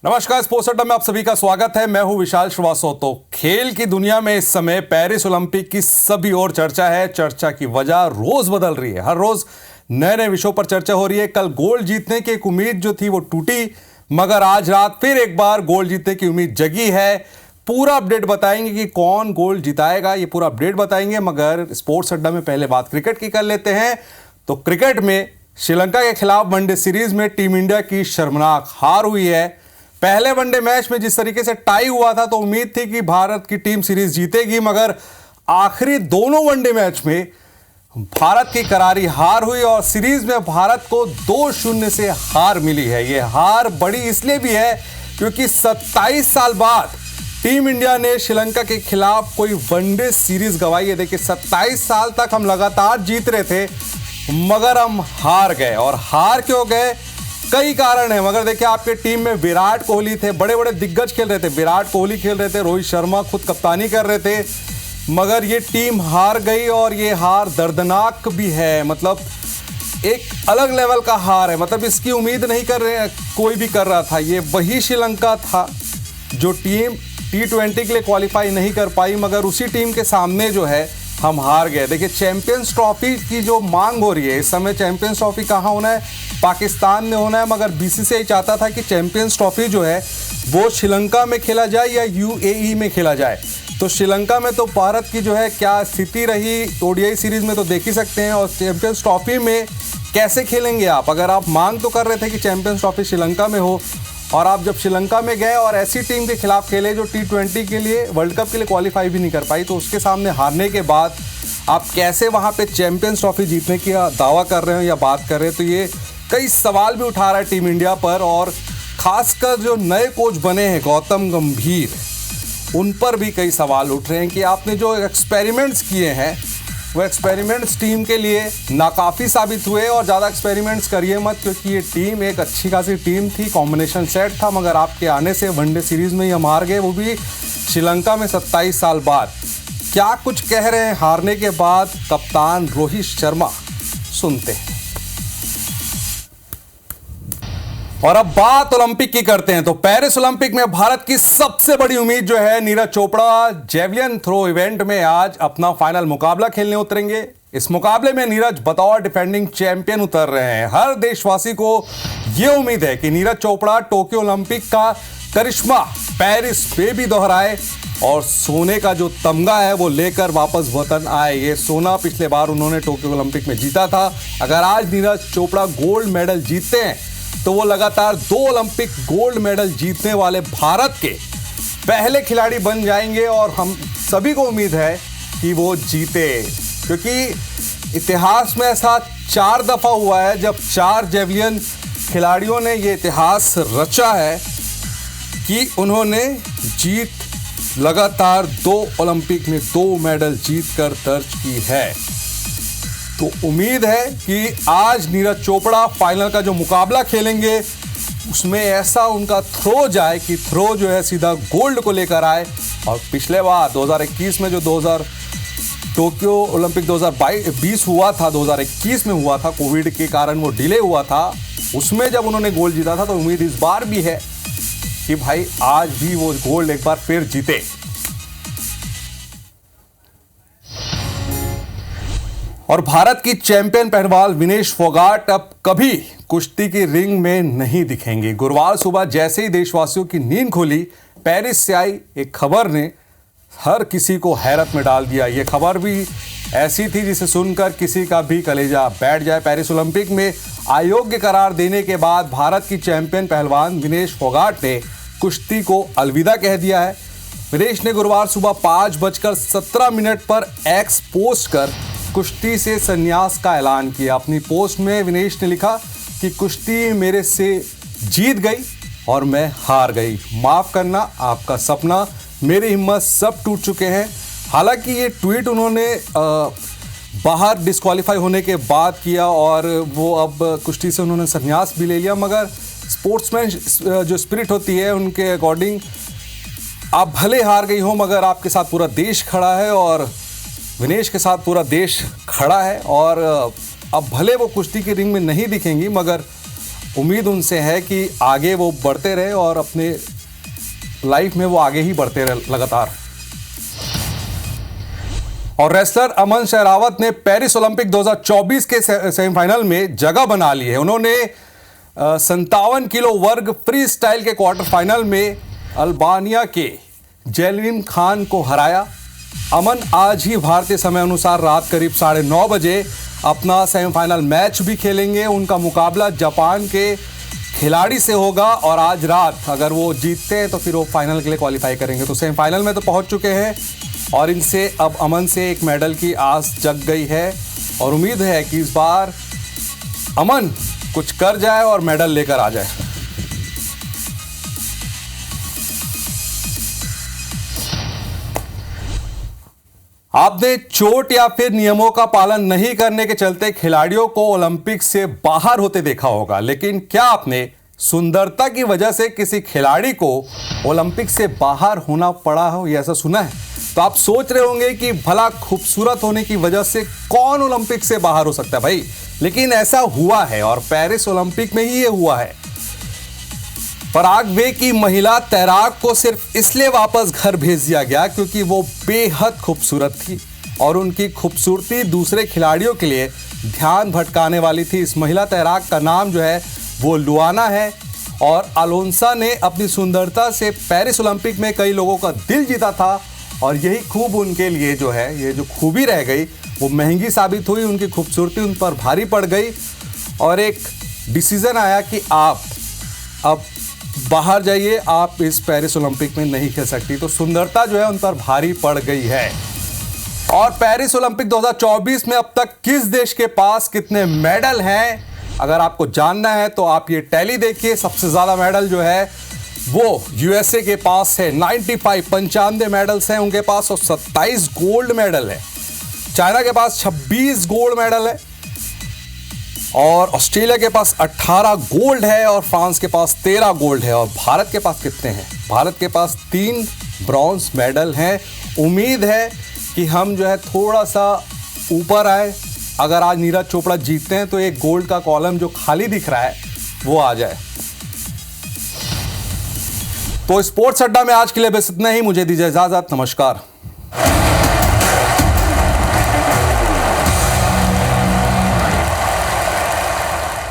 नमस्कार, स्पोर्ट्स अड्डा में आप सभी का स्वागत है। मैं हूं विशाल श्रीवास्तव। तो खेल की दुनिया में इस समय पेरिस ओलंपिक की सभी ओर चर्चा है। चर्चा की वजह रोज बदल रही है, हर रोज नए नए विषयों पर चर्चा हो रही है। कल गोल्ड जीतने की एक उम्मीद जो थी वो टूटी, मगर आज रात फिर एक बार गोल्ड जीतने की उम्मीद जगी है। पूरा अपडेट बताएंगे कि कौन गोल्ड जिताएगा, ये पूरा अपडेट बताएंगे। मगर स्पोर्ट्स अड्डा में पहले बात क्रिकेट की कर लेते हैं। तो क्रिकेट में श्रीलंका के खिलाफ वनडे सीरीज में टीम इंडिया की शर्मनाक हार हुई है। पहले वनडे मैच में जिस तरीके से टाई हुआ था तो उम्मीद थी कि भारत की टीम सीरीज जीतेगी, मगर आखिरी दोनों वनडे मैच में भारत की करारी हार हुई और सीरीज में भारत को 2-0 से हार मिली है। यह हार बड़ी इसलिए भी है क्योंकि 27 साल बाद टीम इंडिया ने श्रीलंका के खिलाफ कोई वनडे सीरीज गंवाई है। देखिए, 27 साल तक हम लगातार जीत रहे थे मगर हम हार गए। और हार क्यों गए, कई कारण है। मगर देखिए, आपके टीम में विराट कोहली थे, बड़े बड़े दिग्गज खेल रहे थे। विराट कोहली खेल रहे थे, रोहित शर्मा खुद कप्तानी कर रहे थे, मगर ये टीम हार गई। और ये हार दर्दनाक भी है, मतलब एक अलग लेवल का हार है। मतलब इसकी उम्मीद नहीं कर रहे, कोई भी कर रहा था। ये वही श्रीलंका था जो टीम T20 के लिए क्वालिफाई नहीं कर पाई, मगर उसी टीम के सामने जो है हम हार गए। देखिए, चैंपियंस ट्रॉफी की जो मांग हो रही है इस समय, चैंपियंस ट्रॉफी कहाँ होना है, पाकिस्तान में होना है। मगर BCCI चाहता था कि चैंपियंस ट्रॉफी जो है वो श्रीलंका में खेला जाए या UAE में खेला जाए। तो श्रीलंका में तो भारत की जो है क्या स्थिति रही ODI सीरीज में तो देख ही सकते हैं। और चैंपियंस ट्रॉफी में कैसे खेलेंगे आप, अगर आप मांग तो कर रहे थे कि चैंपियंस ट्रॉफी श्रीलंका में हो, और आप जब श्रीलंका में गए और ऐसी टीम के खिलाफ खेले जो T20 के लिए, वर्ल्ड कप के लिए क्वालिफाई भी नहीं कर पाई, तो उसके सामने हारने के बाद आप कैसे वहाँ पे चैंपियंस ट्रॉफी जीतने की दावा कर रहे हो या बात कर रहे हो। तो ये कई सवाल भी उठा रहा है टीम इंडिया पर। और खासकर जो नए कोच बने हैं गौतम गंभीर, उन पर भी कई सवाल उठ रहे हैं कि आपने जो एक्सपेरिमेंट्स किए हैं वो एक्सपेरिमेंट्स टीम के लिए नाकाफ़ी साबित हुए। और ज़्यादा एक्सपेरिमेंट्स करिए मत, क्योंकि ये टीम एक अच्छी खासी टीम थी, कॉम्बिनेशन सेट था। मगर आपके आने से वनडे सीरीज़ में ही हम हार गए, वो भी श्रीलंका में 27 साल बाद। क्या कुछ कह रहे हैं हारने के बाद कप्तान रोहित शर्मा, सुनते हैं। और अब बात ओलंपिक की करते हैं। तो पेरिस ओलंपिक में भारत की सबसे बड़ी उम्मीद जो है Neeraj Chopra javelin throw event में आज अपना फाइनल मुकाबला खेलने उतरेंगे। इस मुकाबले में नीरज बतौर डिफेंडिंग चैंपियन उतर रहे हैं। हर देशवासी को यह उम्मीद है कि नीरज चोपड़ा टोक्यो ओलंपिक का करिश्मा पेरिस पे भी दोहराए और सोने का जो तमगा है वो लेकर वापस वतन आए। ये सोना पिछले बार उन्होंने टोक्यो ओलंपिक में जीता था। अगर आज नीरज चोपड़ा गोल्ड मेडल जीतते हैं तो वो लगातार 2 ओलंपिक गोल्ड मेडल जीतने वाले भारत के पहले खिलाड़ी बन जाएंगे। और हम सभी को उम्मीद है कि वो जीते, क्योंकि इतिहास में ऐसा 4 दफा हुआ है जब 4 जेवलिन खिलाड़ियों ने ये इतिहास रचा है कि उन्होंने लगातार 2 ओलंपिक में 2 मेडल जीतकर दर्ज की है। तो उम्मीद है कि आज नीरज चोपड़ा फाइनल का जो मुकाबला खेलेंगे उसमें ऐसा उनका थ्रो जाए कि थ्रो जो है सीधा गोल्ड को लेकर आए। और पिछले बार 2021 में जो टोक्यो ओलंपिक 2020 हुआ था, 2021 में हुआ था, कोविड के कारण वो डिले हुआ था, उसमें जब उन्होंने गोल्ड जीता था। तो उम्मीद इस बार भी है कि भाई आज भी वो गोल्ड एक बार फिर जीते। और भारत की चैंपियन पहलवान विनेश फोगाट अब कभी कुश्ती की रिंग में नहीं दिखेंगे। गुरुवार सुबह जैसे ही देशवासियों की नींद खुली, पेरिस से आई एक खबर ने हर किसी को हैरत में डाल दिया। ये खबर भी ऐसी थी जिसे सुनकर किसी का भी कलेजा बैठ जाए। पेरिस ओलंपिक में अयोग्य करार देने के बाद भारत की चैंपियन पहलवान विनेश फोगाट ने कुश्ती को अलविदा कह दिया है। विनेश ने गुरुवार सुबह 5:17 पर एक्स पोस्ट कर कुश्ती से संन्यास का ऐलान किया। अपनी पोस्ट में विनेश ने लिखा कि कुश्ती मेरे से जीत गई और मैं हार गई। माफ़ करना, आपका सपना, मेरी हिम्मत सब टूट चुके हैं। हालांकि ये ट्वीट उन्होंने बाहर डिस्क्वालीफाई होने के बाद किया और वो अब कुश्ती से उन्होंने संन्यास भी ले लिया। मगर स्पोर्ट्समैन जो स्पिरिट होती है उनके अकॉर्डिंग आप भले हार गई हो मगर आपके साथ पूरा देश खड़ा है। और विनेश के साथ पूरा देश खड़ा है। और अब भले वो कुश्ती की रिंग में नहीं दिखेंगी मगर उम्मीद उनसे है कि आगे वो बढ़ते रहे और अपने लाइफ में वो आगे ही बढ़ते रहे लगातार। और रेसलर अमन शेरावत ने पेरिस ओलंपिक 2024 के सेमीफाइनल में जगह बना ली है। उन्होंने 57 किलो वर्ग फ्री स्टाइल के क्वार्टर फाइनल में अल्बानिया के जेलिम खान को हराया। अमन आज ही भारतीय समय अनुसार रात करीब 9:30 बजे अपना सेमीफाइनल मैच भी खेलेंगे। उनका मुकाबला जापान के खिलाड़ी से होगा और आज रात अगर वो जीतते हैं तो फिर वो फाइनल के लिए क्वालिफाई करेंगे। तो सेमीफाइनल में तो पहुंच चुके हैं और इनसे अब अमन से एक मेडल की आस जग गई है और उम्मीद है कि इस बार अमन कुछ कर जाए और मेडल लेकर आ जाए। आपने चोट या फिर नियमों का पालन नहीं करने के चलते खिलाड़ियों को ओलंपिक से बाहर होते देखा होगा, लेकिन क्या आपने सुंदरता की वजह से किसी खिलाड़ी को ओलंपिक से बाहर होना पड़ा हो, ये ऐसा सुना है? तो आप सोच रहे होंगे कि भला खूबसूरत होने की वजह से कौन ओलंपिक से बाहर हो सकता है भाई, लेकिन ऐसा हुआ है और पेरिस ओलंपिक में ही ये हुआ है। पराग्वे की महिला तैराक को सिर्फ इसलिए वापस घर भेज दिया गया क्योंकि वो बेहद खूबसूरत थी और उनकी खूबसूरती दूसरे खिलाड़ियों के लिए ध्यान भटकाने वाली थी। इस महिला तैराक का नाम जो है वो लुआना है और अलोंसा ने अपनी सुंदरता से पेरिस ओलंपिक में कई लोगों का दिल जीता था और यही खूब उनके लिए जो है ये जो खूबी रह गई वो महंगी साबित हुई। उनकी खूबसूरती उन पर भारी पड़ गई और एक डिसीजन आया कि आप अब बाहर जाइए, आप इस पेरिस ओलंपिक में नहीं खेल सकती। तो सुंदरता जो है उन पर भारी पड़ गई है। और पेरिस ओलंपिक 2024 में अब तक किस देश के पास कितने मेडल हैं, अगर आपको जानना है तो आप ये टैली देखिए। सबसे ज़्यादा मेडल जो है वो यूएसए के पास है, 95 मेडल्स हैं उनके पास और 27 गोल्ड मेडल है। चाइना के पास 26 गोल्ड मेडल है और ऑस्ट्रेलिया के पास 18 गोल्ड है और फ्रांस के पास 13 गोल्ड है। और भारत के पास कितने हैं? भारत के पास 3 ब्रॉन्ज मेडल हैं। उम्मीद है कि हम जो है थोड़ा सा ऊपर आए। अगर आज नीरज चोपड़ा जीतते हैं तो एक गोल्ड का कॉलम जो खाली दिख रहा है वो आ जाए। तो स्पोर्ट्स अड्डा में आज के लिए बस इतना ही। मुझे दीजिए इजाजत। नमस्कार।